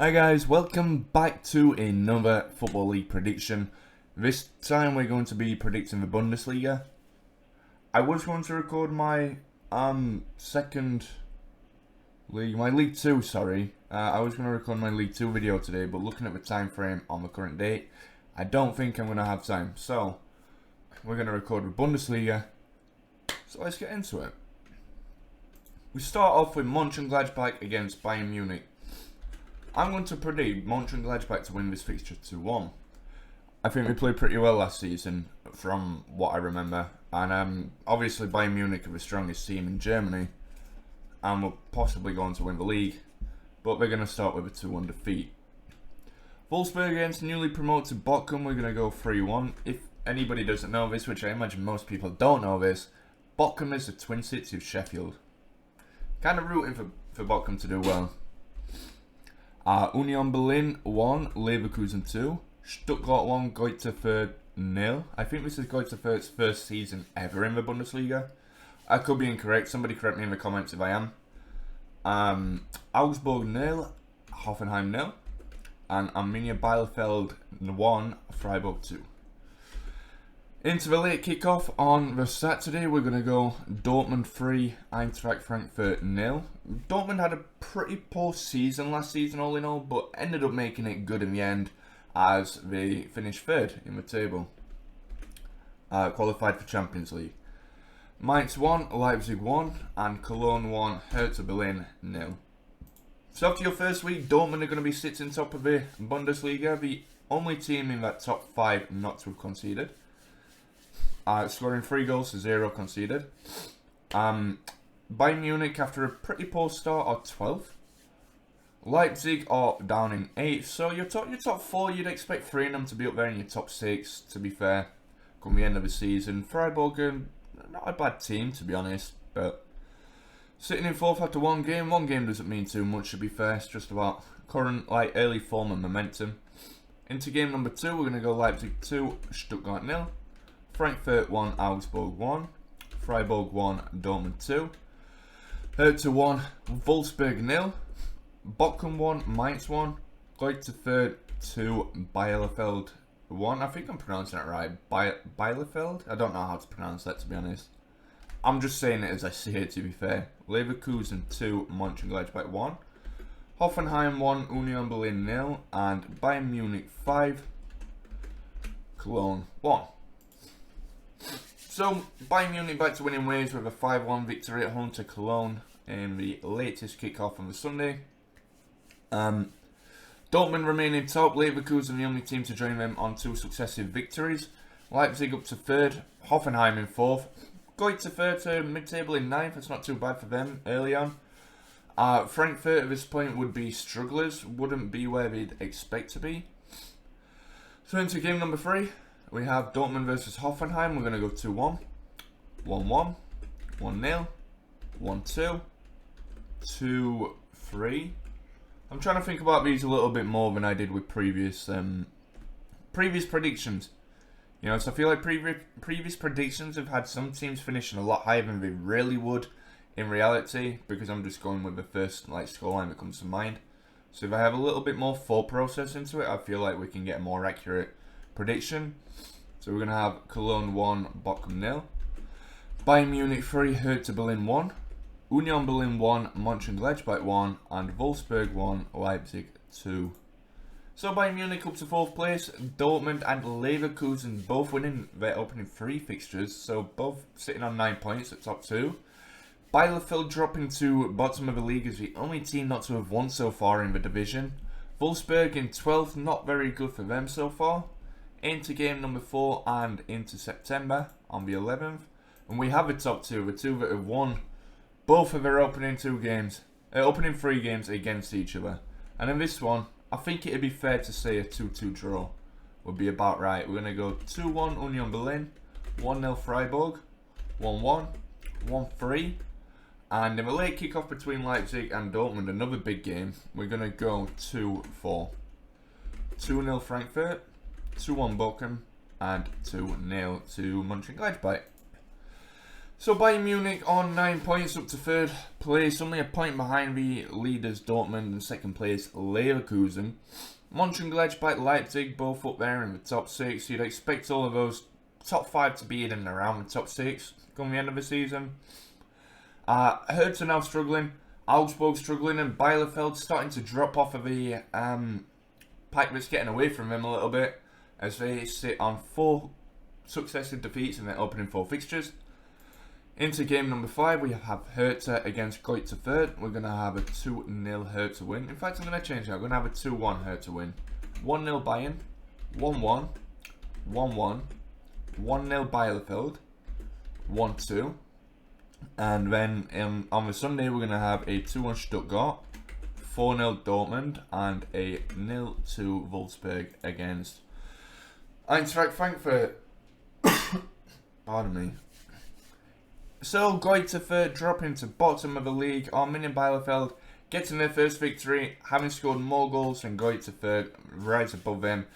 Hi guys, welcome back to another Football League prediction. This time we're going to be predicting the Bundesliga. I was going to record my second league, my League 2, sorry. I was going to record my League 2 video today, but looking at the time frame on the current date, I don't think I'm going to have time. So, we're going to record the Bundesliga. So let's get into it. We start off with Mönchengladbach against Bayern Munich. I'm going to predict Mönchengladbach to win this fixture 2-1. I think we played pretty well last season, from what I remember. And obviously Bayern Munich are the strongest team in Germany, and we're possibly going to win the league. But we're going to start with a 2-1 defeat. Volsberg against newly promoted Bochum, we're going to go 3-1. If anybody doesn't know this, which I imagine most people don't know this, Bochum is the twin city of Sheffield. Kind of rooting for Bochum to do well. Union Berlin 1, Leverkusen 2, Stuttgart 1, Greuther Fürth 0. I think this is Greuther Fürth's first season ever in the Bundesliga. I could be incorrect, somebody correct me in the comments if I am. Augsburg 0, Hoffenheim 0, and Arminia Bielefeld 1, Freiburg 2. Into the late kickoff on the Saturday, we're going to go Dortmund 3, Eintracht Frankfurt 0. Dortmund had a pretty poor season last season all in all, but ended up making it good in the end as they finished third in the table. Qualified for Champions League. Mainz 1, Leipzig 1, and Cologne 1, Hertha Berlin 0. So after your first week, Dortmund are going to be sitting top of the Bundesliga, the only team in that top 5 not to have conceded. Scoring 3 goals to 0 conceded. Bayern Munich, after a pretty poor start, are 12th. Leipzig are down in 8th. So your top 4, you'd expect 3 of them to be up there in your top 6, to be fair, come the end of the season. Freiburg, not a bad team, to be honest, but sitting in 4th after one game doesn't mean too much, to be fair. It's just about current early form and momentum. Into game number 2, we're going to go Leipzig 2, Stuttgart 0. Frankfurt 1, Augsburg 1, Freiburg 1, Dortmund 2, Hertha 1, Volsberg 0, Bochum 1, Mainz 1, Greuther Fürth 2, Bielefeld 1. I think I'm pronouncing it right. Bielefeld? I don't know how to pronounce that, to be honest. I'm just saying it as I see it, to be fair. Leverkusen 2, Mönchengladbach 1, Hoffenheim 1, Union Berlin 0, and Bayern Munich 5, Cologne 1. So, Bayern Munich back to winning ways with a 5-1 victory at home to Cologne in the latest kickoff on the Sunday. Dortmund remaining top, Leverkusen the only team to join them on 2 successive victories. Leipzig up to 3rd, Hoffenheim in 4th. Greuther Fürth mid-table in 9th, that's not too bad for them early on. Frankfurt at this point would be strugglers, wouldn't be where they'd expect to be. So into game number 3. We have Dortmund versus Hoffenheim. We're going to go 2-1, 1-1, 1-0, 1-2, 2-3. I'm trying to think about these a little bit more than I did with previous predictions. You know, so I feel like previous predictions have had some teams finishing a lot higher than they really would in reality, because I'm just going with the first scoreline that comes to mind. So if I have a little bit more thought process into it, I feel like we can get a more accurate prediction. So we're going to have Cologne 1, Bochum 0, Bayern Munich 3, Hertha Berlin 1, Union Berlin 1, Mönchengladbach 1, and Volsberg 1, Leipzig 2. So Bayern Munich up to 4th place, Dortmund and Leverkusen both winning their opening 3 fixtures, so both sitting on 9 points at top 2. Bielefeld dropping to bottom of the league as the only team not to have won so far in the division. Wolfsburg in 12th, not very good for them so far. Into game number 4 and into September on the 11th. And we have a top 2, the 2 that have won both of their opening 3 games against each other. And in this one, I think it'd be fair to say a 2-2 draw would be about right. We're going to go 2-1 Union Berlin, 1-0 Freiburg, 1-1, 1-3. And in the late kickoff between Leipzig and Dortmund, another big game, we're going to go 2-4. 2-0 Frankfurt, 2-1 Bochum, and 2-0 to Mönchengladbach. So Bayern Munich on 9 points up to third place, only a point behind the leaders Dortmund and second place Leverkusen. Mönchengladbach, Leipzig both up there in the top 6. You'd expect all of those top 5 to be in and around the top 6 come the end of the season. Hertz are now struggling, Augsburg struggling, and Bielefeld starting to drop off of the pack that's getting away from them a little bit, as they sit on 4 successive defeats in their opening 4 fixtures. Into game number 5, we have Hertha against Greuther Fürth. We're going to have a 2-0 Hertha win. In fact, I'm going to change that. We're going to have a 2-1 Hertha win. 1-0 Bayern, 1-1, 1-1, 1-0 Bielefeld, 1-2. And then on the Sunday, we're going to have a 2-1 Stuttgart, 4-0 Dortmund, and a 0-2 Volsberg against Eintracht Frankfurt. Pardon me. So, Greuther Fürth dropping to bottom of the league. Arminia Bielefeld getting their first victory, having scored more goals than Greuther Fürth, right above them.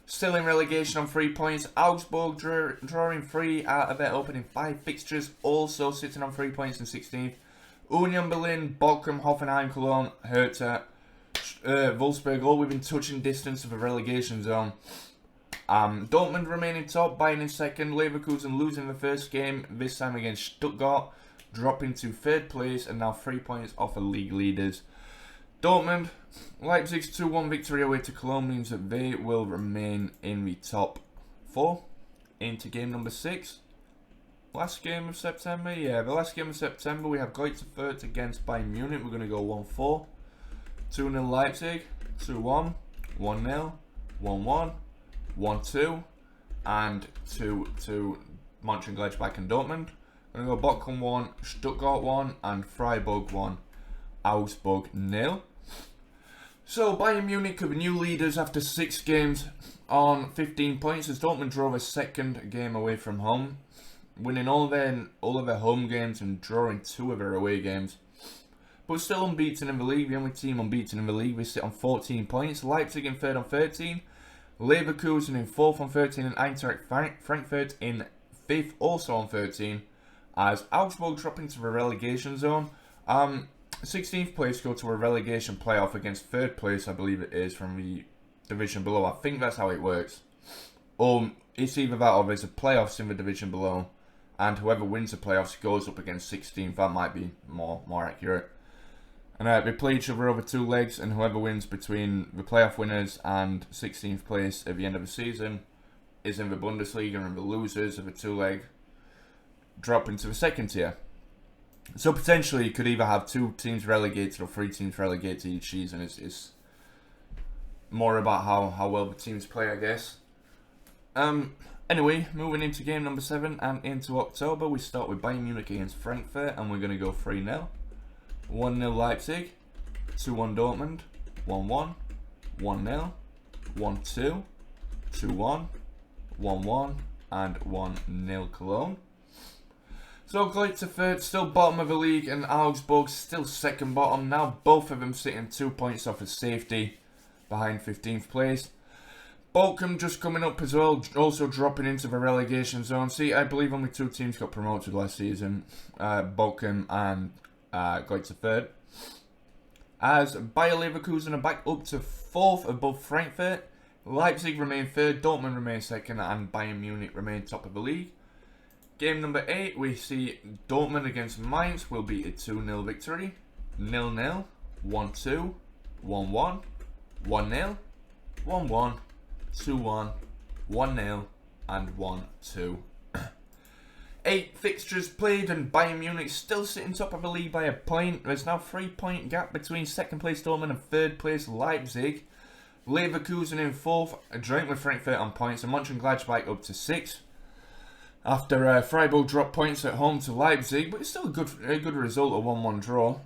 Still in relegation on 3 points. Augsburg drawing 3 out of their opening 5 fixtures, also sitting on 3 points in 16th. Union Berlin, Bochum, Hoffenheim, Cologne, Hertha, Volsberg, all within touching distance of the relegation zone. Dortmund remaining top, Bayern in second, Leverkusen losing the first game, this time against Stuttgart, dropping to third place and now 3 points off the league leaders. Dortmund, Leipzig's 2-1 victory away to Cologne means that they will remain in the top 4. Into game number 6. Last game of September, yeah, the last game of September we have Greuther Fürth against Bayern Munich. We're going to go 1-4. 2-0 Leipzig, 2-1, 1-0, 1-1. 1-2 and 2-2 Mönchengladbach and Dortmund. I'm going to go Bochum 1, Stuttgart 1 and Freiburg 1, Augsburg 0. So Bayern Munich are the new leaders after 6 games on 15 points as Dortmund drove a second game away from home, winning all of their home games and drawing 2 of their away games. But still unbeaten in the league, the only team unbeaten in the league. We sit on 14 points, Leipzig in third on 13. Leverkusen in 4th on 13 and Eintracht Frankfurt in 5th also on 13 as Augsburg drop into the relegation zone. 16th place go to a relegation playoff against 3rd place, I believe it is, from the division below. I think that's how it works. It's either that or there's a playoffs in the division below and whoever wins the playoffs goes up against 16th. That might be more accurate. And they play each other over 2 legs, and whoever wins between the playoff winners and 16th place at the end of the season is in the Bundesliga, and the losers of the 2-leg drop into the second tier. So potentially you could either have 2 teams relegated or 3 teams relegated each season. It's more about how well the teams play, I guess. Anyway, moving into game number 7 and into October, we start with Bayern Munich against Frankfurt, and we're going to go 3-0. 1-0 Leipzig, 2-1 Dortmund, 1-1, 1-0, 1-2, 2-1, 1-1, and 1-0 Cologne. So Greuther Fürth still bottom of the league and Augsburg still second bottom. Now both of them sitting 2 points off of safety behind 15th place. Bochum just coming up as well, also dropping into the relegation zone. See, I believe only 2 teams got promoted last season, Bochum and Greuther Fürth. As Bayer Leverkusen are back up to 4th above Frankfurt. Leipzig remain 3rd, Dortmund remain 2nd, and Bayern Munich remain top of the league. Game number 8, we see Dortmund against Mainz will be a 2-0 victory. 0-0, 1-2, 1-1, 1-0, 1-1, 2-1, 1-0, and 1-2. 8 fixtures played and Bayern Munich still sitting top of the league by a point. There's now 3-point gap between 2nd place Dortmund and 3rd place Leipzig. Leverkusen in 4th, joint with Frankfurt on points, and Mönchengladbach up to 6th. After Freiburg dropped points at home to Leipzig, but it's still a good result, a 1-1 draw.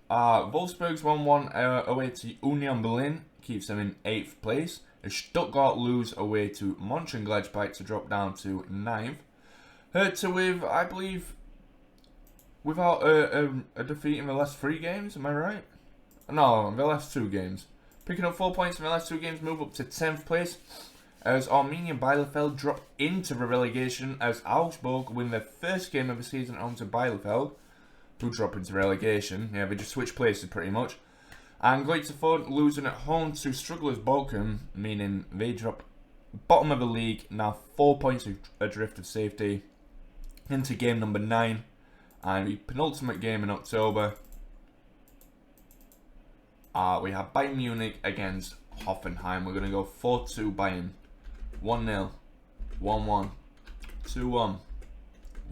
Volsberg's 1-1 away to Union Berlin keeps them in 8th place. As Stuttgart lose away to Mönchengladbach to drop down to 9th. Hertha with, I believe, without a defeat in the last 3 games, am I right? No, the last 2 games. Picking up 4 points in the last 2 games, move up to 10th place. as Arminia Bielefeld drop into the relegation as Augsburg win their first game of the season home to Bielefeld, who drop into relegation. Yeah, they just switch places pretty much. And Greuther losing at home to strugglers Bochum, meaning they drop bottom of the league, now 4 points adrift of safety, into game number 9, and the penultimate game in October. We have Bayern Munich against Hoffenheim. We're going to go 4-2 Bayern. 1-0, 1-1, 2-1,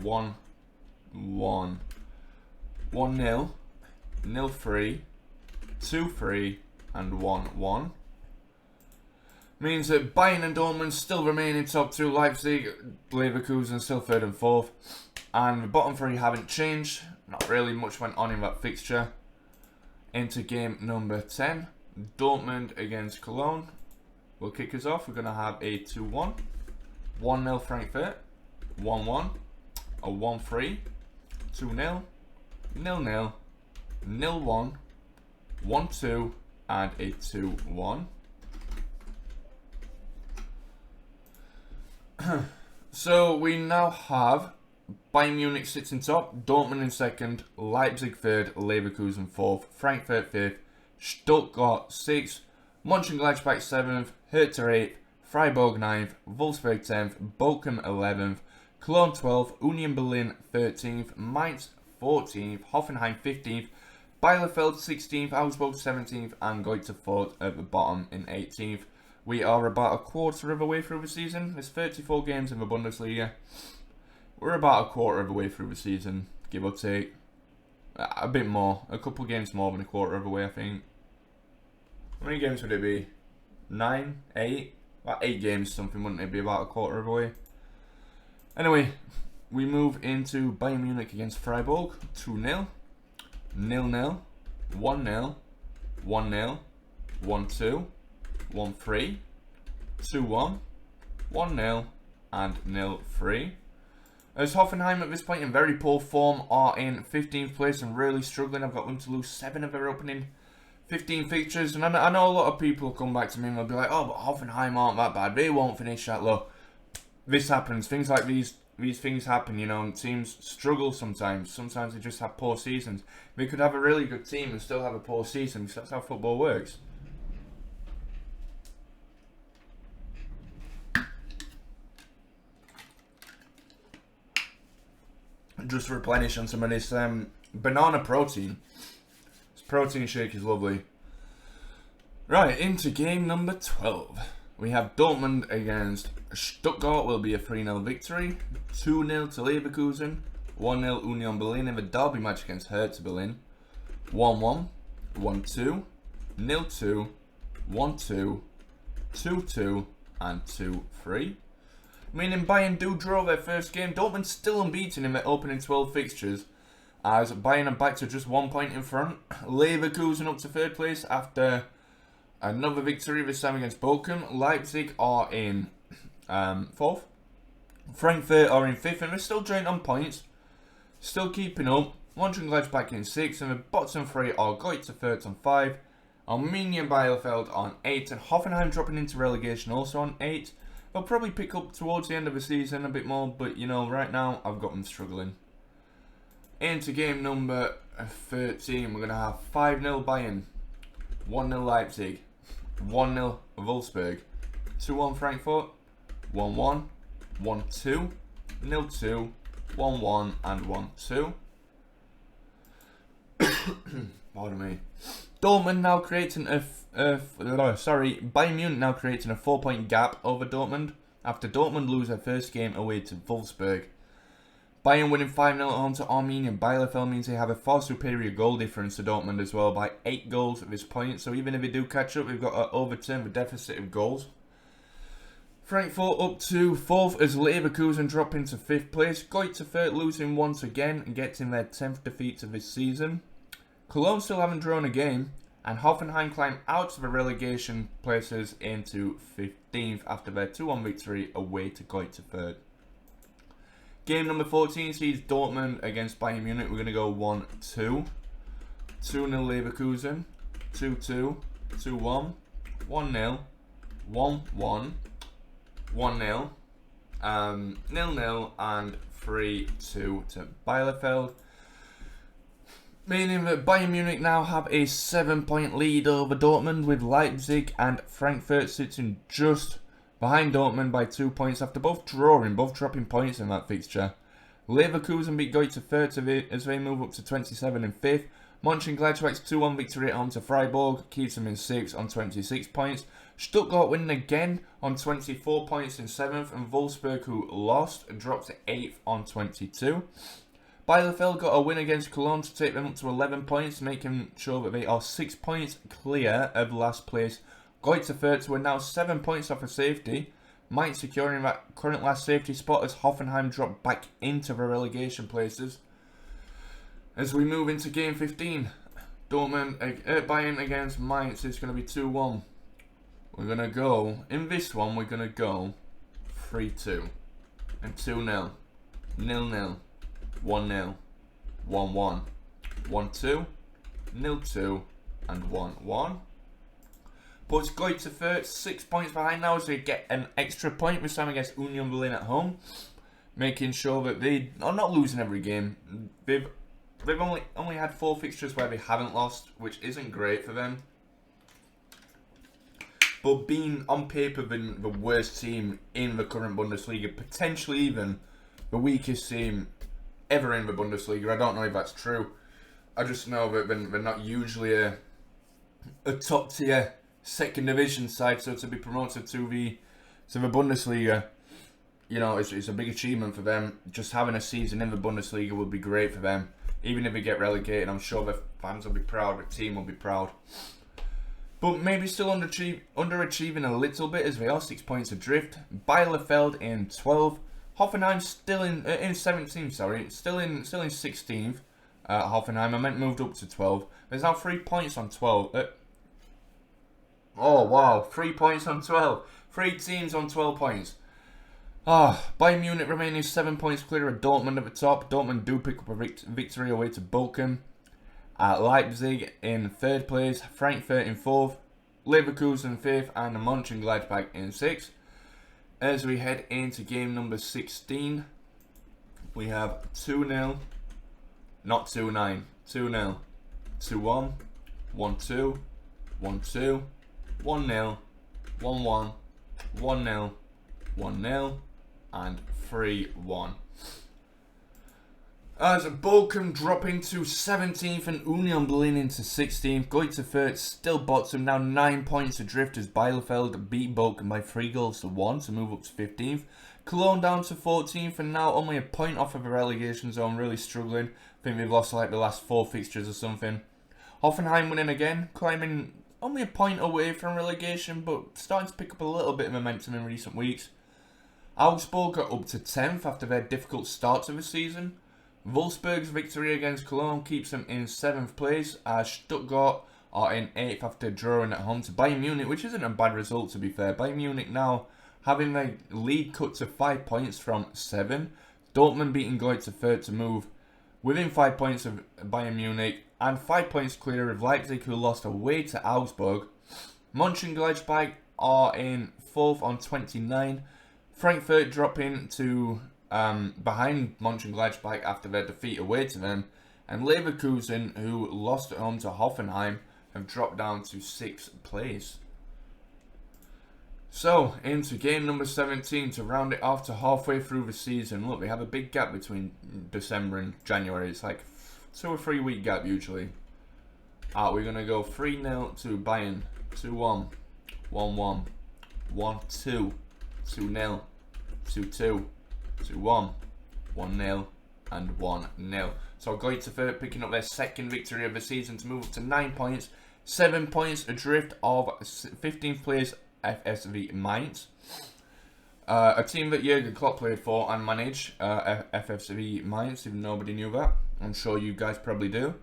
1-1, 1-0, 0-3, 2-3, and 1-1. Means that Bayern and Dortmund still remain in top 2, Leipzig, Leverkusen still 3rd and 4th. And the bottom 3 haven't changed. Not really much went on in that fixture. Into game number 10, Dortmund against Cologne. Will kick us off. We're going to have a 2-1, 1-0 Frankfurt, 1-1, a 1-3, 2-0, 0-0, 0-1, 1-2, and a 2-1. So we now have Bayern Munich sits in top, Dortmund in 2nd, Leipzig 3rd, Leverkusen 4th, Frankfurt 5th, Stuttgart 6th, Mönchengladbach 7th, Hertha 8th, Freiburg 9th, Volsberg 10th, Bochum 11th, Cologne 12th, Union Berlin 13th, Mainz 14th, Hoffenheim 15th, Bielefeld 16th, Augsburg 17th, and Greuther at the bottom in 18th. We are about a quarter of the way through the season. There's 34 games in the Bundesliga. We're about a quarter of the way through the season, give or take. A bit more. A couple games more than a quarter of the way, I think. How many games would it be? 9? 8? About 8 games something, wouldn't it be? About a quarter of the way. Anyway, we move into Bayern Munich against Freiburg. 2-0. 0-0. 1-0. 1-0. 1-2. 1-3. 2-1. 1-0. And 0-3. As Hoffenheim at this point in very poor form are in 15th place and really struggling. I've got them to lose 7 of their opening 15 fixtures. And I know a lot of people will come back to me and they'll be like, oh, but Hoffenheim aren't that bad. They won't finish that low. This happens. Things like these things happen, you know, and teams struggle sometimes. Sometimes they just have poor seasons. They could have a really good team and still have a poor season because that's how football works. Just replenish on some of this banana protein. This protein shake is lovely. Right, into game number 12. We have Dortmund against Stuttgart. Will be a 3-0 victory. 2-0 to Leverkusen. 1-0 Union Berlin in the derby match against Hertha Berlin. 1-1. 1-2. 0-2. 1-2. 2-2. And 2-3. Meaning Bayern do draw their first game. Dortmund still unbeaten in their opening 12 fixtures, as Bayern are back to just 1 point in front. Leverkusen up to 3rd place after another victory, this time against Bochum. Leipzig are in 4th. Frankfurt are in 5th, and they're still joint on points. Still keeping up. Mönchengladbach in 6th, and the bottom 3 are Greuther 3rd on 5. Arminia Bielefeld on 8, and Hoffenheim dropping into relegation also on 8. They'll probably pick up towards the end of the season a bit more, but you know, right now I've got them struggling. Into game number 13, we're going to have 5-0 Bayern, 1-0 Leipzig, 1-0 Volsberg, 2-1 Frankfurt, 1-1, 1-2, 0-2, 1-1, and 1-2. Pardon me. Dortmund now creating Bayern Munich now creating a 4-point gap over Dortmund after Dortmund lose their first game away to Volsberg. Bayern winning 5-0 at home to Arminia Bielefeld means they have a far superior goal difference to Dortmund as well by 8 goals at this point. So even if they do catch up, we've got to overturn the deficit of goals. Frankfurt up to 4th as Leverkusen drop into 5th place. Greuther losing once again and getting their 10th defeat of this season. Cologne still haven't drawn a game, and Hoffenheim climb out of the relegation places into 15th after their 2-1 victory away to Greuther. Game number 14 sees Dortmund against Bayern Munich. We're going to go 1-2. 2-0 Leverkusen. 2-2. 2-1. 1-0. 1-1. 1-0, 0-0, and 3-2 to Bielefeld. Meaning that Bayern Munich now have a 7-point lead over Dortmund, with Leipzig and Frankfurt sitting just behind Dortmund by 2 points after both dropping points in that fixture. Leverkusen beat Greuther Fürth as they move up to 27 and 5th. Mönchengladbach's 2-1 victory at home to Freiburg keeps them in 6th on 26 points. Stuttgart winning again on 24 points in 7th, and Volsberg, who lost, dropped to 8th on 22. Bielefeld got a win against Cologne to take them up to 11 points, making sure that they are 6 points clear of last place. Greuther Fürth were now 7 points off of safety, Mainz securing that current last safety spot as Hoffenheim dropped back into the relegation places. As we move into game 15, Bayern against Mainz is going to be 2-1. We're going to go, in this one, we're going to go 3-2 and 2-0, 0-0, 1-0, 1-1, 1-2, 0-2, and 1-1. But it's Greuther Fürth 6 points behind now, so they get an extra point this time against Union Berlin at home, making sure that they are not losing every game. They've only had 4 fixtures where they haven't lost, which isn't great for them. But being on paper the worst team in the current Bundesliga, potentially even the weakest team ever in the Bundesliga. I don't know if that's true. I just know that they're not usually a top tier second division side, so to be promoted to the Bundesliga, you know, it's a big achievement for them. Just having a season in the Bundesliga would be great for them. Even if they get relegated, I'm sure the fans will be proud, the team will be proud. But maybe still underachieving a little bit, as they are 6 points adrift. Bielefeld in 12th. Hoffenheim still in 17th, sorry. Still in 16th. Hoffenheim, I meant moved up to 12. There's now 3 points on 12. Oh, wow. 3 points on 12. 3 teams on 12 points. Bayern Munich remaining 7 points clear of Dortmund at the top. Dortmund do pick up a victory away to Bochum. Leipzig in 3rd place, Frankfurt in 4th, Leverkusen 5th, and Mönchengladbach in 6th. As we head into game number 16, we have 2-0, not 2-9, 2-0, 2-1, 1-2, 1-2, 1-0, 1-1, 1-0, 1-0, and 3-1. As Bochum dropping to 17th and Union Berlin into 16th. Greuther Fürth still bottom, now 9 points adrift as Bielefeld beat Bochum by 3-1 to move up to 15th. Cologne down to 14th and now only a point off of the relegation zone, really struggling. I think they've lost like the last 4 fixtures or something. Hoffenheim winning again, climbing only a point away from relegation, but starting to pick up a little bit of momentum in recent weeks. Augsburg got up to 10th after their difficult start to the season. Volsberg's victory against Cologne keeps them in 7th place, as Stuttgart are in 8th after drawing at home to Bayern Munich, which isn't a bad result to be fair. Bayern Munich now having their lead cut to 5 points from 7. Dortmund beating Greuther Fürth to move within 5 points of Bayern Munich, and 5 points clear of Leipzig, who lost away to Augsburg. Mönchengladbach are in 4th on 29. Frankfurt dropping to behind Mönchengladbach after their defeat away to them, and Leverkusen, who lost at home to Hoffenheim, have dropped down to 6th place. So, into game number 17 to round it off to halfway through the season. Look, we have a big gap between December and January. It's like 2 or 3 week gap usually. We're going to go 3-0 to Bayern, 2-1, 1-1, 1-2, 2-0, 2-2, 2-1, 1-0, and 1-0. So Greuther Fürth picking up their 2nd victory of the season to move up to 9 points, 7 points adrift of 15th place FSV Mainz. A team that Jurgen Klopp played for and managed, FSV Mainz, if nobody knew that. I'm sure you guys probably do.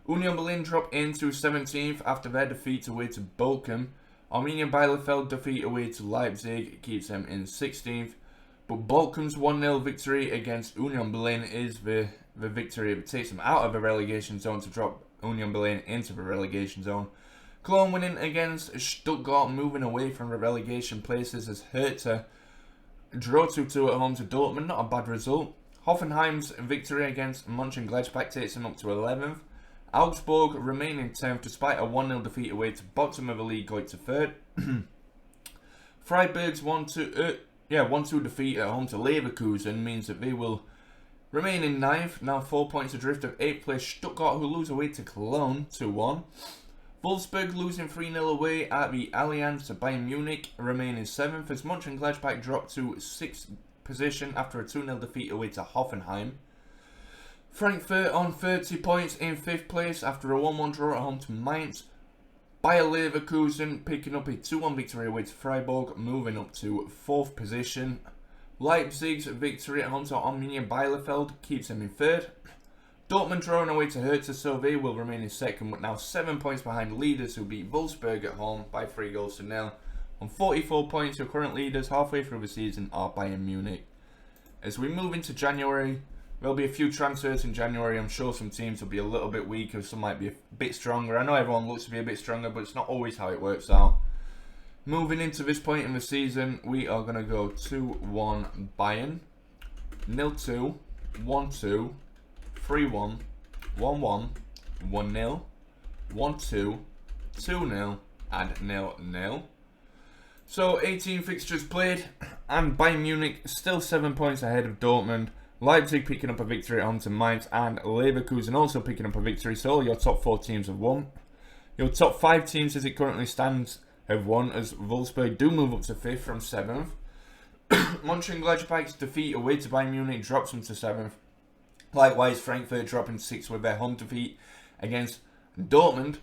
Union Berlin drop into 17th after their defeat away to Bochum. Arminia Bielefeld defeat away to Leipzig keeps them in 16th. But Bochum's 1-0 victory against Union Berlin is the victory that takes them out of the relegation zone to drop Union Berlin into the relegation zone. Cologne winning against Stuttgart, moving away from the relegation places as Hertha draw 2-2 at home to Dortmund, not a bad result. Hoffenheim's victory against Mönchengladbach takes them up to 11th. Augsburg remain in 10th despite a 1-0 defeat away to bottom of the league, going to 3rd. Freiburg's 1-2 defeat at home to Leverkusen means that they will remain in 9th, now 4 points adrift of 8th place Stuttgart, who lose away to Cologne 2-1. Volsberg losing 3-0 away at the Allianz to Bayern Munich remain in 7th as Mönchengladbach dropped to 6th position after a 2-0 defeat away to Hoffenheim. Frankfurt on 30 points in 5th place after a 1-1 draw at home to Mainz. Bayer Leverkusen picking up a 2-1 victory away to Freiburg, moving up to 4th position. Leipzig's victory at home to Arminia Bielefeld keeps them in 3rd. Dortmund drawing away to Hertha, so they will remain in 2nd, but now 7 points behind leaders who beat Volsberg at home by 3-0. On 44 points, your current leaders halfway through the season are Bayern Munich. As we move into January, there'll be a few transfers in January. I'm sure some teams will be a little bit weaker, some might be a bit stronger. I know everyone looks to be a bit stronger, but it's not always how it works out. Moving into this point in the season, we are going to go 2-1 Bayern, 0-2, 1-2, 3-1, 1-1, 1-0, 1-2, 2-0, and 0-0. So 18 fixtures played, and Bayern Munich still 7 points ahead of Dortmund. Leipzig picking up a victory at home to Mainz, and Leverkusen also picking up a victory. So all your top 4 teams have won. Your top 5 teams, as it currently stands, have won, as Volsberg do move up to 5th from 7th. Mönchengladbach's defeat away to Bayern Munich drops them to 7th. Likewise, Frankfurt dropping 6th with their home defeat against Dortmund.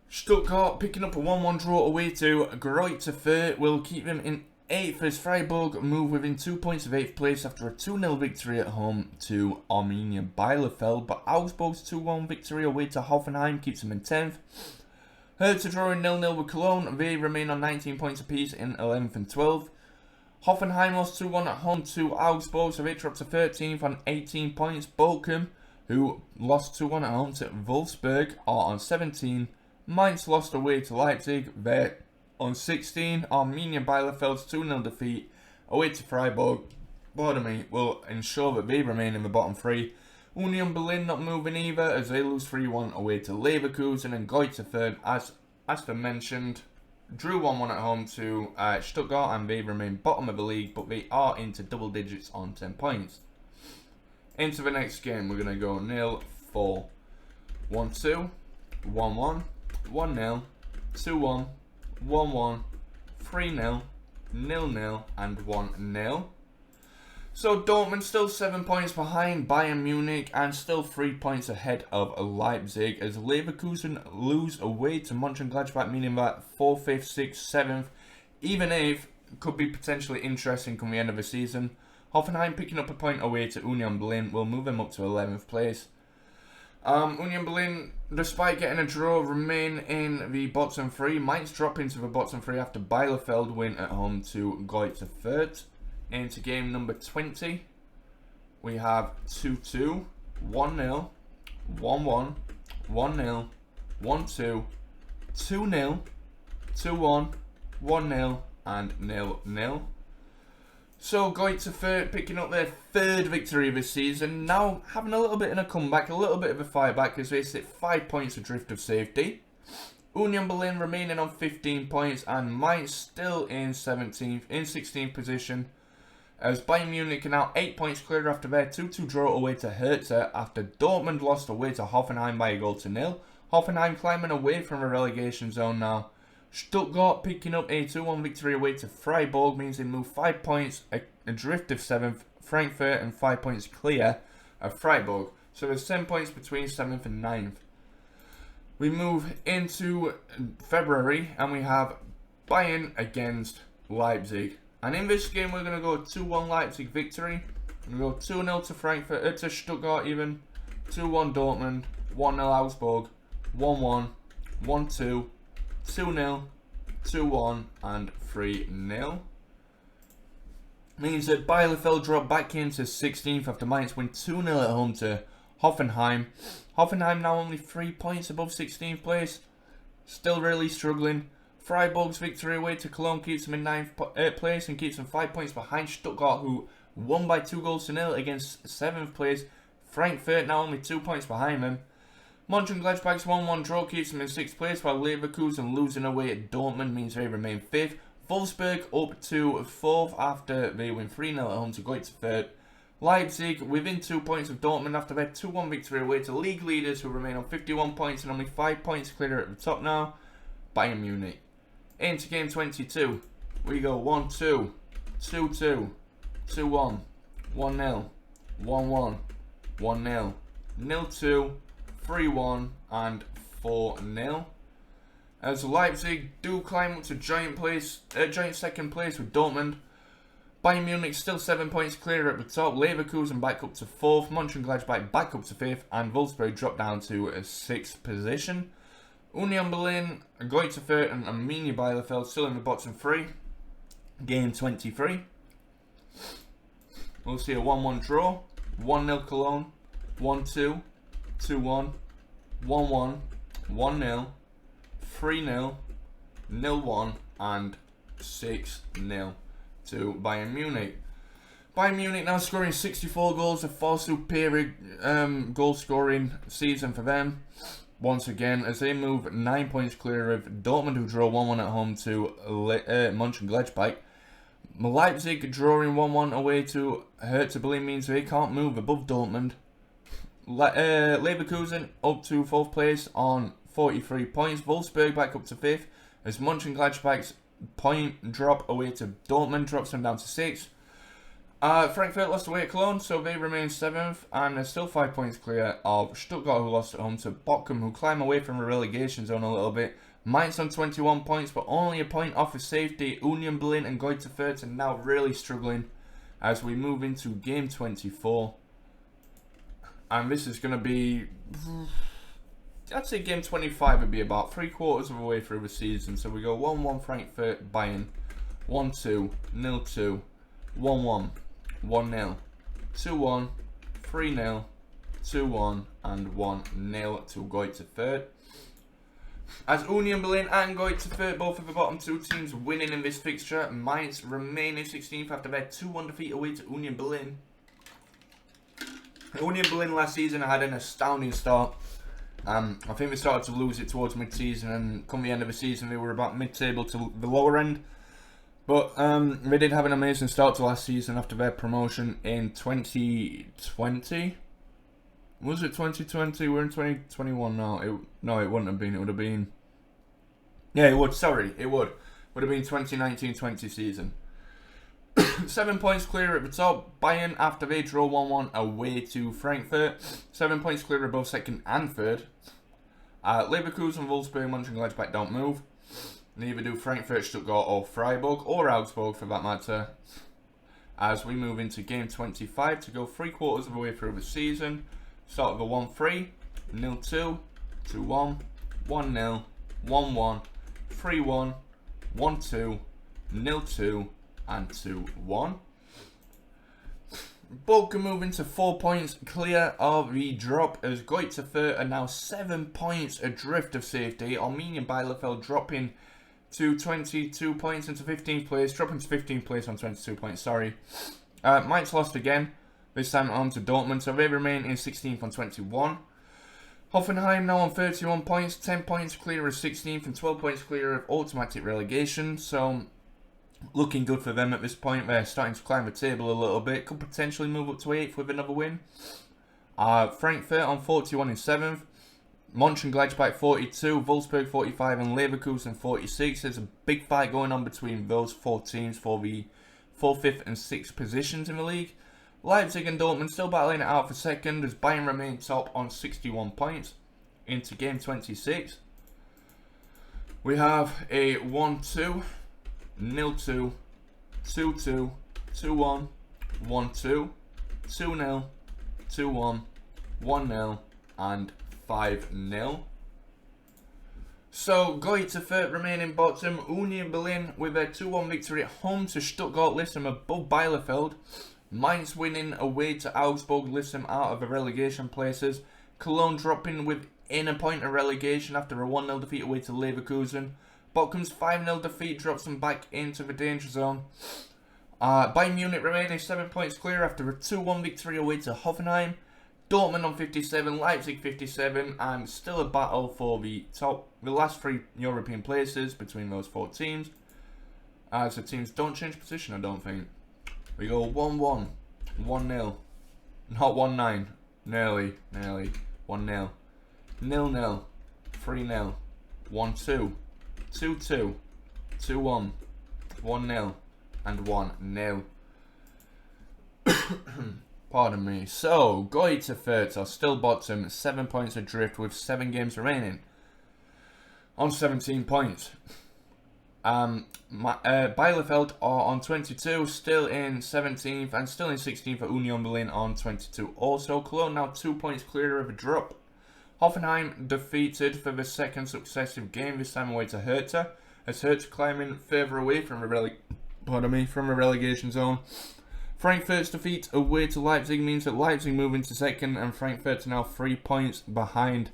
Stuttgart picking up a 1-1 draw away to Greuther Fürth will keep them in 8th as Freiburg move within 2 points of 8th place after a 2-0 victory at home to Arminia Bielefeld. But Augsburg's 2-1 victory away to Hoffenheim keeps them in 10th. Hertha drawing 0-0 with Cologne. They remain on 19 points apiece in 11th and 12th. Hoffenheim lost 2-1 at home to Augsburg, so they dropped to 13th on 18 points. Bochum, who lost 2-1 at home to Volsberg, are on 17. Mainz lost away to Leipzig. They're on 16. Arminia Bielefeld's 2-0 defeat away to Freiburg, will ensure that they remain in the bottom 3. Union Berlin not moving either as they lose 3-1 away to Leverkusen, and Greuther Fürth, as mentioned, drew 1-1 at home to Stuttgart, and they remain bottom of the league, but they are into double digits on 10 points. Into the next game, we're going to go 0-4, 1-2, 1-1, 1-0, 2-1, 1-1, 3-0, 0-0, and 1-0. So Dortmund still 7 points behind Bayern Munich and still 3 points ahead of Leipzig as Leverkusen lose away to Mönchengladbach, meaning that 4th, 5th, 6th, 7th, even 8th could be potentially interesting come the end of the season. Hoffenheim picking up a point away to Union Berlin will move them up to 11th place. Union Berlin, despite getting a draw, remain in the bottom 3. Mainz drop into the bottom 3 after Bielefeld win at home to Greuther Fürth. Into game number 20, we have 2-2, 1-0, 1-1, 1-0, 1-2, 2-0, 2-1, 1-0, and 0-0. So Greuther Fürth picking up their 3rd victory of the season, now having a little bit of a comeback, a little bit of a fight back as they sit 5 points adrift of safety. Union Berlin remaining on 15 points and Mainz still in 16th position. As Bayern Munich are now 8 points clear after their 2-2 draw away to Hertha after Dortmund lost away to Hoffenheim by 1-0. Hoffenheim climbing away from the relegation zone now. Stuttgart picking up a 2-1 victory away to Freiburg means they move 5 points adrift of 7th. Frankfurt and 5 points clear of Freiburg. So there's 10 points between 7th and 9th. We move into February and we have Bayern against Leipzig. And in this game, we're going to go 2-1 Leipzig victory. We're going to go 2-0 to Frankfurt, to Stuttgart even. 2-1 Dortmund, 1-0 Augsburg, 1-1, 1-2, 2-0, 2-1, and 3-0. Means that Bielefeld drop back into 16th after Mainz win 2-0 at home to Hoffenheim. Hoffenheim now only 3 points above 16th place. Still really struggling. Freiburg's victory away to Cologne keeps them in 9th place and keeps them 5 points behind Stuttgart, who won by 2-0 against 7th place Frankfurt, now only 2 points behind them. Mönchengladbach's 1-1 draw keeps them in 6th place, while Leverkusen losing away at Dortmund means they remain 5th. Volsberg up to 4th after they win 3-0 at home to Greuther Fürth. Leipzig within 2 points of Dortmund after their 2-1 victory away to league leaders, who remain on 51 points and only 5 points clear at the top now, Bayern Munich. Into game 22, we go 1-2, 2-2, 2-1, 1-0, 1-1, 1-0, 0-2, 3-1 and 4-0. As Leipzig do climb up to joint second place with Dortmund. Bayern Munich still 7 points clear at the top. Leverkusen back up to 4th. Mönchengladbach back up to 5th. And Volsberg drop down to a 6th position. Union Berlin, Greuther Fürth and Arminia Bielefeld still in the bottom 3. Game 23. We'll see a 1-1 draw. 1-0 Cologne. 1-2. 2-1. 1-1. 1-0. 3-0. 0-1 and 6-0 to Bayern Munich. Bayern Munich now scoring 64 goals, a far superior goal scoring season for them. Once again, as they move 9 points clear of Dortmund, who draw 1-1 at home to Mönchengladbach. Leipzig drawing 1-1 away to Hertha Berlin means they can't move above Dortmund. Leverkusen up to 4th place on 43 points. Volsberg back up to 5th as Mönchengladbach's point drop away to Dortmund drops them down to 6th. Frankfurt lost away at Cologne, so they remain 7th and they're still 5 points clear of Stuttgart, who lost at home to Bochum, who climb away from the relegation zone a little bit. Mainz on 21 points, but only a point off of safety. Union Berlin and Greuther Fürth are now really struggling as we move into game 24. And this is going to be, I'd say game 25 would be about 3/4 of the way through the season. So we go 1-1 Frankfurt, Bayern, 1-2, 0-2, 1-1, 1-0, 2-1, 3-0, 2-1 and 1-0 to Greuther Fürth. As Union Berlin and Greuther Fürth, both of the bottom 2 teams winning in this fixture, Mainz remain in 16th after their 2-1 defeat away to Union Berlin. Union Berlin last season had an astounding start. I think they started to lose it towards mid-season, and come the end of the season they were about mid-table to the lower end. But they did have an amazing start to last season after their promotion in 2020. Was it 2020? We're in 2021 now. No, it wouldn't have been. It would have been... Yeah, it would. Sorry, it would. Would have been 2019-20 season. 7 points clear at the top. Bayern, after they draw 1-1 away to Frankfurt. 7 points clear of both second and third. Leverkusen, Volsberg, Mönchengladbach don't move. Neither do Frankfurt, Stuttgart or Freiburg or Augsburg for that matter. As we move into game 25 to go 3/4 of the way through the season. Start with a 1-3, 0-2, 2-1, 1-0, 1-1, 3-1, 1-2, 0-2 and 2-1. Both can move into 4 points clear of the drop as Greuther Fürth are now 7 points adrift of safety. Arminia Bielefeld dropping to 22 points into 15th place, dropping to 15th place on 22 points, sorry. Mainz lost again, this time on to Dortmund, so they remain in 16th on 21. Hoffenheim now on 31 points, 10 points clear of 16th and 12 points clear of automatic relegation, so looking good for them at this point. They're starting to climb the table a little bit, could potentially move up to 8th with another win. Frankfurt on 41 in 7th, Mönchengladbach 42, Volsberg 45 and Leverkusen 46. There's a big fight going on between those 4 teams for the 4th, 5th and 6th positions in the league. Leipzig and Dortmund still battling it out for second as Bayern remain top on 61 points. Into game 26. We have a 1-2, 0-2, 2-2, 2-1, 1-2, 2-0, 2-1, 1-0 and 5-0. So, Greuther Fürth remaining bottom. Union Berlin with a 2-1 victory at home to Stuttgart lifts them above Bielefeld. Mainz winning away to Augsburg lifts them out of the relegation places. Cologne dropping within a point of relegation after a 1-0 defeat away to Leverkusen. Bochum's 5-0 defeat drops them back into the danger zone. Bayern Munich remaining 7 points clear after a 2-1 victory away to Hoffenheim. Dortmund on 57, Leipzig 57, and still a battle for the last 3 European places between those 4 teams. As the teams don't change position, I don't think. We go 1-1, 1-0, not 1-9, nearly, 1-0, 0-0, 3-0, 1-2, 2-2, 2-1, 1-0, and 1-0. Pardon me. So, Greuther Fürth are still bottom, 7 points adrift with 7 games remaining. On 17 points. Bielefeld are on 22, still in 17th, and still in 16th for Union Berlin on 22. Also, Cologne now 2 points clear of a drop. Hoffenheim defeated for the second successive game, this time away to Hertha, as Hertha climbing further away from the relegation zone. Frankfurt's defeat away to Leipzig means that Leipzig move into second, and Frankfurt are now 3 points behind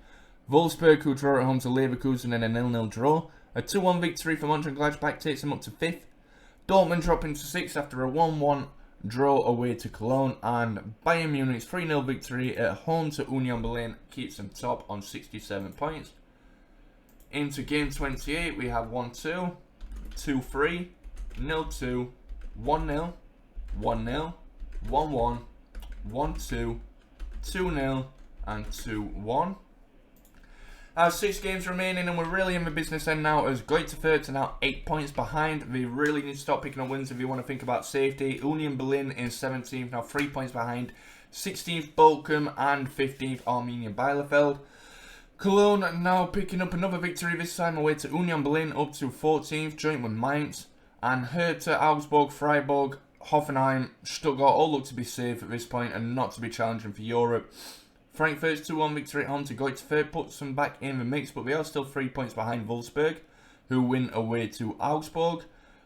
Volsberg, who draw at home to Leverkusen in a 0-0 draw. A 2-1 victory for Mönchengladbach takes them up to 5th. Dortmund drop into 6th after a 1-1 draw away to Cologne, and Bayern Munich's 3-0 victory at home to Union Berlin keeps them top on 67 points. Into game 28, we have 1-2, 2-3, 0-2, 1-0, 1-0, 1-1, 1-2, 2-0, and 2-1. 6 games remaining, and we're really in the business end now, as Greuther Fürth are now 8 points behind. They really need to stop picking up wins if you want to think about safety. Union Berlin in 17th, now 3 points behind. 16th Bochum, and 15th Arminia Bielefeld. Cologne now picking up another victory, this time away to Union Berlin, up to 14th, joint with Mainz. And Hertha, Augsburg, Freiburg, Hoffenheim, Stuttgart all look to be safe at this point and not to be challenging for Europe. Frankfurt's 2-1 victory at home to Greuther Fürth puts them back in the mix, but they are still 3 points behind Volsberg, who win away to Augsburg.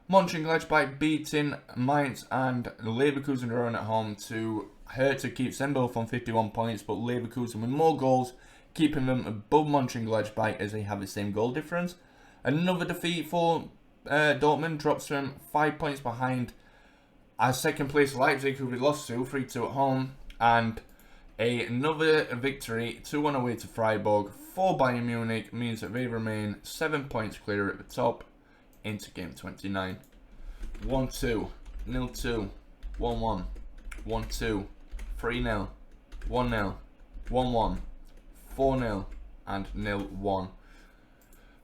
Mönchengladbach beating Mainz, and Leverkusen drawing at home to Hertha keeps them both on 51 points, but Leverkusen with more goals, keeping them above Mönchengladbach as they have the same goal difference. Another defeat for Dortmund drops them 5 points behind second place Leipzig, who we lost to 3-2 at home, and another victory 2-1 away to Freiburg for Bayern Munich means that they remain 7 points clear at the top into game 29. 1-2, 0-2, 1-1, 1-2, 3-0, 1-0, 1-1, 4-0, and 0-1.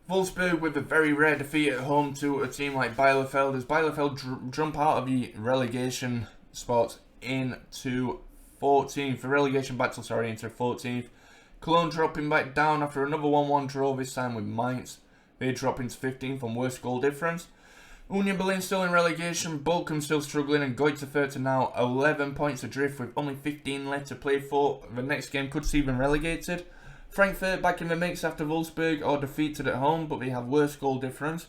Wolfsburg with a very rare defeat at home to a team like Bielefeld, as Bielefeld jump out of the relegation spots into 14th, the relegation battle, into 14th. Cologne dropping back down after another 1-1 draw, this time with Mainz. They drop into 15th on worst goal difference. Union Berlin still in relegation, Bochum still struggling, and Greuther Fürth are now 11 points adrift with only 15 left to play for. The next game could see them relegated. Frankfurt back in the mix after Volsberg are defeated at home, but they have worse goal difference.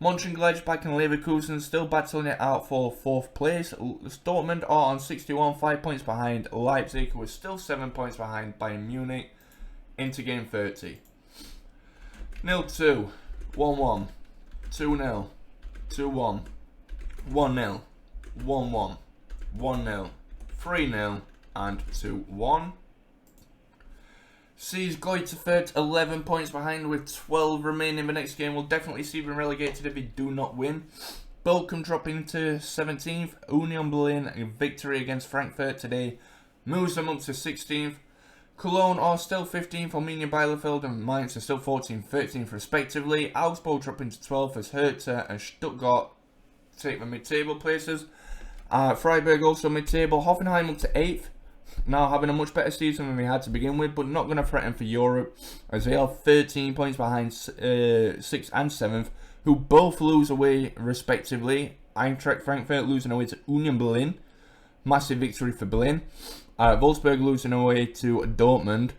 Mönchengladbach and Leverkusen still battling it out for 4th place. Dortmund are on 61, 5 points behind Leipzig, who are still 7 points behind Bayern Munich. Into game 30. 0-2, 1-1, 2-0, 2-1, 1-0, 1-1, 1-0, 3-0, and 2-1. Sees Greuther Fürth 11 points behind with 12 remaining. The next game will definitely see them relegated if they do not win. Bochum dropping to 17th. Union Berlin, a victory against Frankfurt today, moves them up to 16th. Cologne are still 15th. Arminia Bielefeld and Mainz are still 14th, 13th respectively. Augsburg dropping to 12th as Hertha and Stuttgart take the mid-table places. Freiburg also mid-table. Hoffenheim up to 8th. Now having a much better season than they had to begin with, but not going to threaten for Europe, as they are 13 points behind 6th and 7th, who both lose away respectively. Eintracht Frankfurt losing away to Union Berlin, massive victory for Berlin. Volsberg losing away to Dortmund.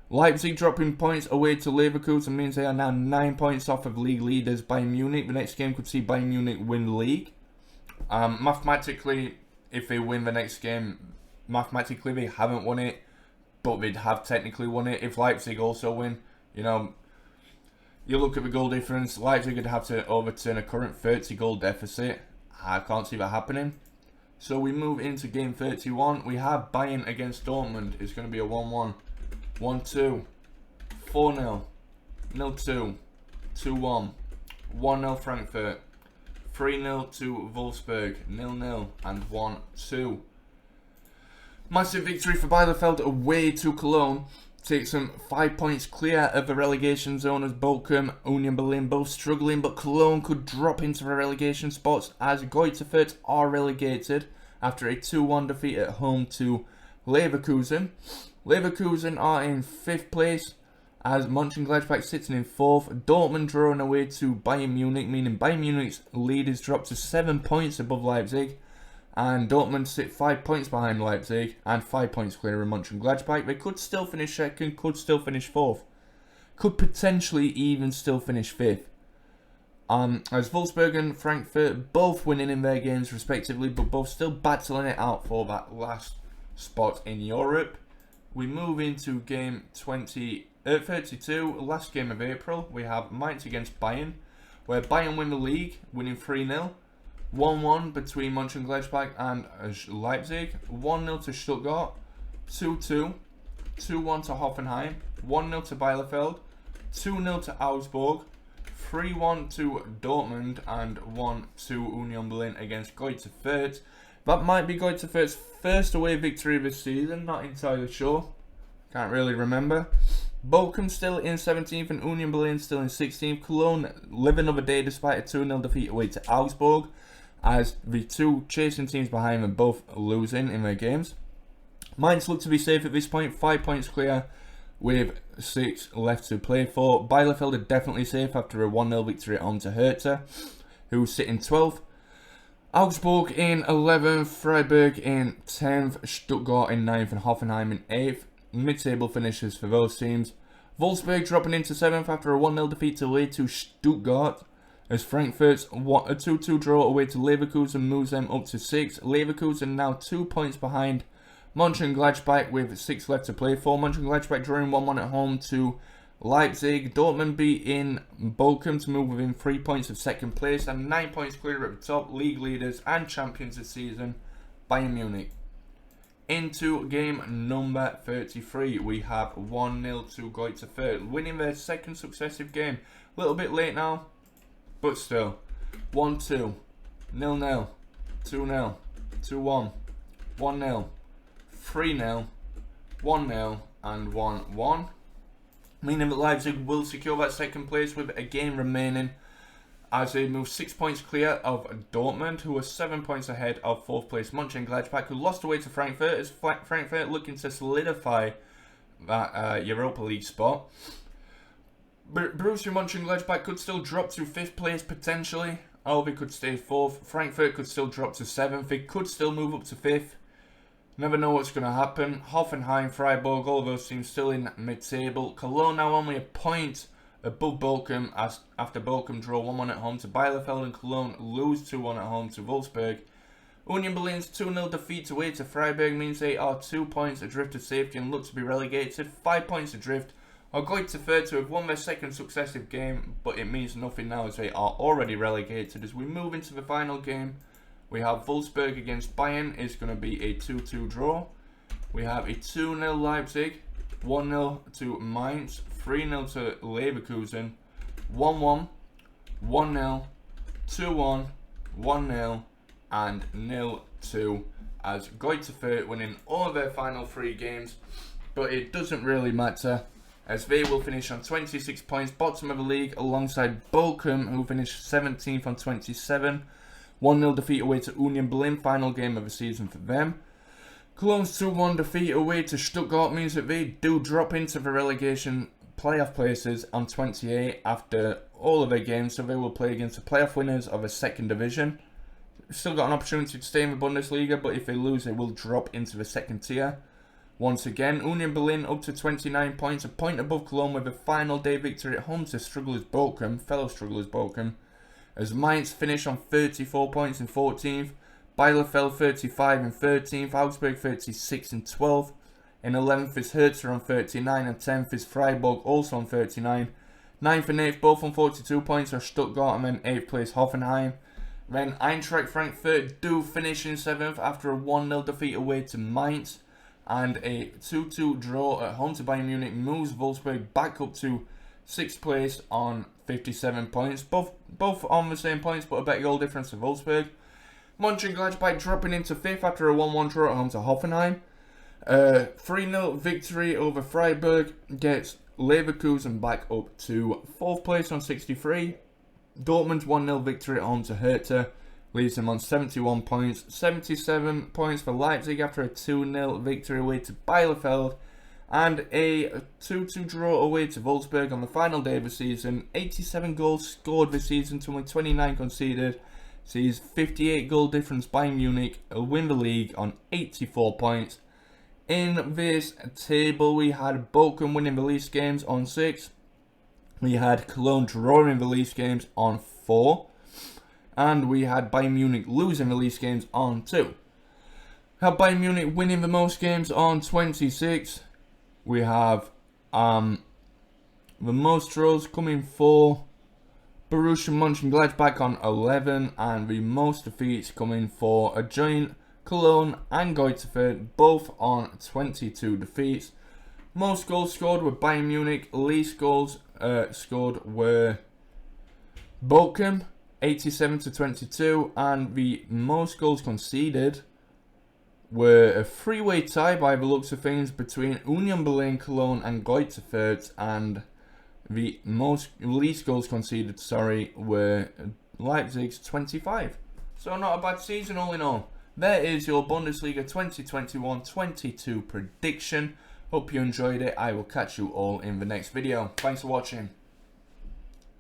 Leipzig dropping points away to Leverkusen means they are now 9 points off of league leaders Bayern Munich. The next game could see Bayern Munich win the league. Mathematically, if they win the next game, mathematically they haven't won it, but they'd have technically won it if Leipzig also win. You know, You look at the goal difference, Leipzig would have to overturn a current 30 goal deficit. I can't see that happening. So we move into game 31. We have Bayern against Dortmund. It's going to be a 1-1, 1-2, 4-0, 0-2, 2-1, 1-0 Frankfurt, 3-0 to Volsberg, 0-0 and 1-2. Massive victory for Bielefeld away to Cologne. Takes them 5 points clear of the relegation zone as Bochum, Union Berlin both struggling, but Cologne could drop into the relegation spots as Greuther are relegated after a 2-1 defeat at home to Leverkusen. Leverkusen are in 5th place as Mönchengladbach sitting in 4th. Dortmund drawing away to Bayern Munich, meaning Bayern Munich's lead is dropped to 7 points above Leipzig. And Dortmund sit 5 points behind Leipzig and 5 points clear of Mönchengladbach. They could still finish 2nd, could still finish 4th. Could potentially even still finish 5th. As Volsberg and Frankfurt both winning in their games respectively, but both still battling it out for that last spot in Europe. We move into game 32, last game of April. We have Mainz against Bayern, where Bayern win the league, winning 3-0. 1-1 between Mönchengladbach and Leipzig, 1-0 to Stuttgart, 2-2, 2-1 to Hoffenheim, 1-0 to Bielefeld, 2-0 to Augsburg, 3-1 to Dortmund, and 1-2 Union Berlin against Greuther. That might be Greuther's first away victory of the season, not entirely sure. Can't really remember. Bochum still in 17th and Union Berlin still in 16th. Cologne live another day despite a 2-0 defeat away to Augsburg, as the two chasing teams behind them both losing in their games. Mainz look to be safe at this point, 5 points clear with 6 left to play for. Bielefeld are definitely safe after a 1-0 victory at home to Hertha, who sit in 12th. Augsburg in 11th, Freiburg in 10th, Stuttgart in 9th and Hoffenheim in 8th. Mid-table finishes for those teams. Wolfsburg dropping into 7th after a 1-0 defeat away to Stuttgart, as Frankfurt's a 2-2 draw away to Leverkusen moves them up to 6th. Leverkusen now 2 points behind Mönchengladbach with 6 left to play for. Mönchengladbach drawing 1-1 at home to Leipzig. Dortmund beating Bochum to move within 3 points of 2nd place and 9 points clear at the top. League leaders and champions this season, Bayern Munich. Into game number 33, we have 1-0 to Greuther, winning their 2nd successive game. A little bit late now, but still. 1-2, 0-0, 2-0, 2-1, 1-0, 3-0, 1-0, and 1-1. Meaning that Leipzig will secure that 2nd place with a game remaining, as they move 6 points clear of Dortmund, who are 7 points ahead of 4th place Mönchengladbach, who lost away to Frankfurt, as Frankfurt looking to solidify that Europa League spot. Borussia Mönchengladbach could still drop to 5th place potentially, or they could stay 4th. Frankfurt could still drop to 7th. They could still move up to 5th. Never know what's going to happen. Hoffenheim, Freiburg, all those teams still in mid-table. Cologne now only a point above Bochum, as after Bochum draw 1-1 at home to Bielefeld and Cologne lose 2-1 at home to Volsberg. Union Berlin's 2-0 defeat away to Freiburg means they are 2 points adrift of safety and look to be relegated. 5 points adrift are going to have won their 2nd successive game, but it means nothing now as they are already relegated. As we move into the final game, we have Volsberg against Bayern. It's going to be a 2-2 draw. We have a 2-0 Leipzig, 1-0 to Mainz, 3-0 to Leverkusen, 1-1, 1-0, 2-1, 1-0, and 0-2, as Greuther winning all their final 3 games. But it doesn't really matter, as they will finish on 26 points, bottom of the league, alongside Bochum, who finished 17th on 27. 1-0 defeat away to Union Berlin, final game of the season for them. Cologne's 2-1 defeat away to Stuttgart means that they do drop into the relegation playoff places on 28 after all of their games, so they will play against the playoff winners of a 2nd division. Still got an opportunity to stay in the Bundesliga, but if they lose, they will drop into the 2nd tier. Once again, Union Berlin up to 29 points, a point above Cologne with a final day victory at home to fellow strugglers Bochum, as Mainz finish on 34 points in 14th, Bielefeld 35 in 13th, Augsburg 36 in 12th, in 11th is Hertha on 39 and 10th is Freiburg also on 39. 9th and 8th, both on 42 points, are Stuttgart, and then 8th place Hoffenheim. Then Eintracht Frankfurt do finish in 7th after a 1-0 defeat away to Mainz. And a 2-2 draw at home to Bayern Munich moves Volsberg back up to 6th place on 57 points. Both on the same points, but a better goal difference to Volsberg. Mönchengladbach dropping into 5th after a 1-1 draw at home to Hoffenheim. 3-0 victory over Freiburg gets Leverkusen back up to 4th place on 63. Dortmund's 1-0 victory at home to Hertha leaves them on 71 points. 77 points for Leipzig after a 2-0 victory away to Bielefeld. And a 2-2 draw away to Volsberg on the final day of the season. 87 goals scored this season to only 29 conceded. Sees 58 goal difference Bayern Munich win the league on 84 points. In this table, we had Bochum winning the least games on 6. We had Cologne drawing the least games on 4. And we had Bayern Munich losing the least games on 2. We had Bayern Munich winning the most games on 26. We have the most draws coming for Borussia Mönchengladbach on 11. And the most defeats coming for a joint Cologne and Greuther, both on 22 defeats. Most goals scored were Bayern Munich. Least goals scored were Bochum, 87 to 22, and the most goals conceded were a three-way tie by the looks of things between Union Berlin, Cologne, and Greuther, and the least goals conceded, were Leipzig's 25. So not a bad season all in all. There is your Bundesliga 2021-22 prediction. Hope you enjoyed it. I will catch you all in the next video. Thanks for watching.